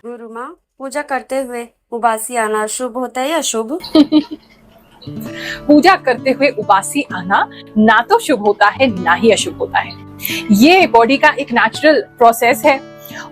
गुरु माँ, पूजा करते हुए उबासी आना शुभ होता है या अशुभ? पूजा करते हुए उबासी आना ना तो शुभ होता है ना ही अशुभ होता है। ये बॉडी का एक नेचुरल प्रोसेस है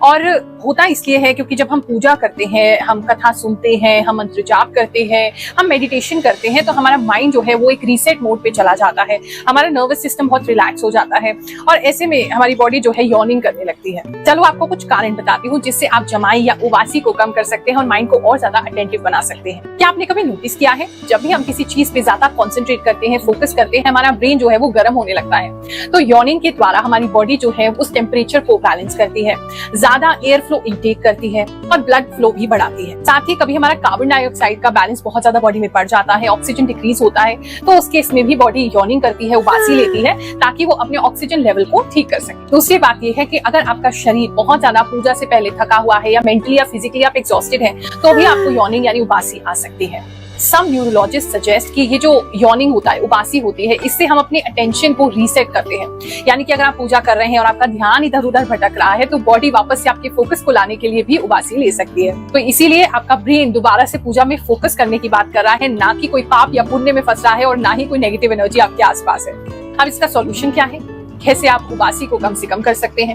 और होता इसलिए है क्योंकि जब हम पूजा करते हैं, हम कथा सुनते हैं, हम मंत्र जाप करते हैं, हम मेडिटेशन करते हैं, तो हमारा माइंड जो है वो एक रीसेट मोड पे चला जाता है। हमारा नर्वस सिस्टम बहुत रिलैक्स हो जाता है और ऐसे में हमारी बॉडी जो है यॉर्निंग करने लगती है। चलो आपको कुछ कारण बताती हूँ जिससे आप जमाई या उबासी को कम कर सकते हैं और माइंड को और ज्यादा अटेंटिव बना सकते हैं। क्या आपने कभी नोटिस किया है, जब भी हम किसी चीज पे ज्यादा कॉन्सेंट्रेट करते हैं, फोकस करते हैं, हमारा ब्रेन जो है वो गर्म होने लगता है। तो यॉर्निंग के द्वारा हमारी बॉडी जो है उस टेम्परेचर को बैलेंस करती है, ज्यादा एयर फ्लो इनटेक करती है और ब्लड फ्लो भी बढ़ाती है। साथ ही कभी हमारा कार्बन डाइऑक्साइड का बैलेंस बहुत ज्यादा बॉडी में बढ़ जाता है, ऑक्सीजन डिक्रीज होता है, तो उस केस में भी बॉडी यॉर्निंग करती है, उबासी लेती है ताकि वो अपने ऑक्सीजन लेवल को ठीक कर सके। दूसरी बात ये है कि अगर आपका शरीर बहुत ज्यादा पूजा से पहले थका हुआ है या मेंटली या फिजिकली आप एग्जॉस्टेड हैं, तो भी आपको यॉर्निंग यानी उबासी आ सकती है। सम न्यूरोलॉजिस्ट सजेस्ट कि ये जो यॉर्निंग होता है, उबासी होती है, इससे हम अपने अटेंशन को रीसेट करते हैं। यानी कि अगर आप पूजा कर रहे हैं और आपका ध्यान इधर उधर भटक रहा है, तो बॉडी वापस से आपके फोकस को लाने के लिए भी उबासी ले सकती है। तो इसीलिए आपका ब्रेन दोबारा से पूजा में फोकस करने की बात कर रहा है, ना कि कोई पाप या पुण्य में फंस रहा है और ना ही कोई नेगेटिव एनर्जी आपके आसपास है। अब इसका सॉल्यूशन क्या है, कैसे आप उबासी को कम से कम कर सकते हैं?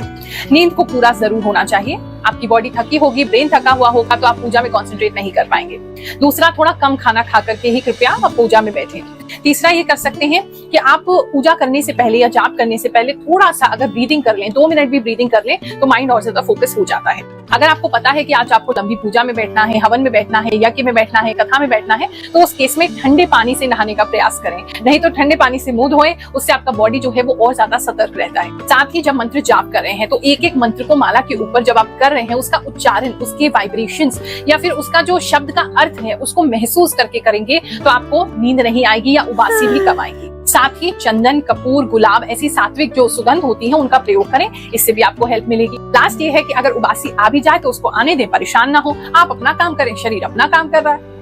नींद को पूरा जरूर होना चाहिए। आपकी बॉडी थकी होगी, ब्रेन थका हुआ होगा, तो आप पूजा में कंसंट्रेट नहीं कर पाएंगे। दूसरा, थोड़ा कम खाना खा करके ही कृपया आप पूजा में बैठें। तीसरा ये कर सकते हैं कि आप पूजा करने से पहले या जाप करने से पहले थोड़ा सा अगर ब्रीदिंग कर लें, 2 मिनट भी ब्रीदिंग कर लें, तो माइंड और ज्यादा फोकस हो जाता है। अगर आपको पता है कि आज आपको लंबी पूजा में बैठना है, हवन में बैठना है, यज्ञ में बैठना है, कथा में बैठना है, तो उस केस में ठंडे पानी से नहाने का प्रयास करें। नहीं तो ठंडे पानी से मुंह धोएं, उससे आपका बॉडी जो है वो और ज्यादा सतर्क रहता है। साथ ही जब मंत्र जाप कर रहे हैं, तो एक एक मंत्र को माला के ऊपर जब आप कर रहे हैं, उसका उच्चारण, उसके वाइब्रेशंस या फिर उसका जो शब्द का अर्थ है, उसको महसूस करके करेंगे, तो आपको नींद नहीं आएगी या उबासी भी कम आएगी। साथ ही चंदन, कपूर, गुलाब ऐसी सात्विक जो सुगंध होती है, उनका प्रयोग करें, इससे भी आपको हेल्प मिलेगी। लास्ट ये है कि अगर उबासी आ भी जाए तो उसको आने दें, परेशान ना हो, आप अपना काम करें, शरीर अपना काम कर रहा है।